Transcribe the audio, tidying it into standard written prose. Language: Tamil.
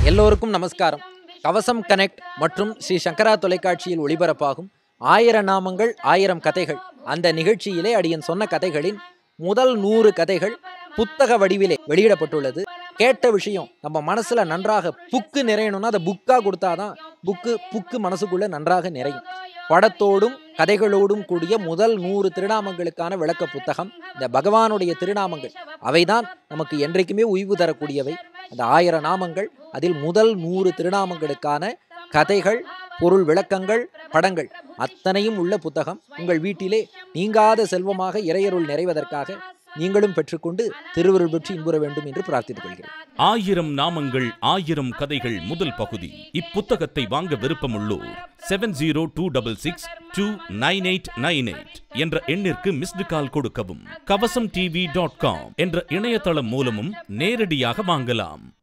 எல்லோருக்கும் நமஸ்காரம். கவசம் கனெக்ட் மற்றும் ஸ்ரீ சங்கரா தொலைக்காட்சியில் ஒளிபரப்பாகும் 1000 நாமங்கள் 1000 கதைகள் அந்த நிகழ்ச்சியிலே அடியன் சொன்ன கதைகளின் முதல் 100 கதைகள் புத்தக வடிவிலே வெளியிடப்பட்டுள்ளது. கேட்ட விஷயம் நம்ம மனசுல நன்றாக புக்கு நிறையணும்னா அதை புக்கா கொடுத்தாதான் புக்கு மனசுக்குள்ள நன்றாக நிறையும். படத்தோடும் கதைகளோடும் கூடிய முதல் 100 திருநாமங்களுக்கான விளக்க புத்தகம். இந்த பகவானுடைய திருநாமங்கள் அவைதான் நமக்கு என்றைக்குமே உய்வு தரக்கூடியவை. அந்த 1000 நாமங்கள், அதில் முதல் 100 திருநாமங்களுக்கான கதைகள், பொருள் விளக்கங்கள், படங்கள் அத்தனையும் உள்ள புத்தகம் உங்கள் வீட்டிலே நீங்காத செல்வமாக இறையருள் நிறைவதற்காக நீங்களும் பெற்றுக்கொண்டு திருவருள் பெற்று இன்புற வேண்டும் என்று பிரார்த்தித்துக் கொள்கிறேன். 1000 நாமங்கள் 1000 கதைகள் முதல் பகுதி. இப்புத்தகத்தை வாங்க விருப்பமுள்ளோர் 7026629898 என்ற எண்ணிற்கு மிஸ்டு கால் கொடுக்கவும். kavasam.tv.com என்ற இணையதளம் மூலமும் நேரடியாக வாங்கலாம்.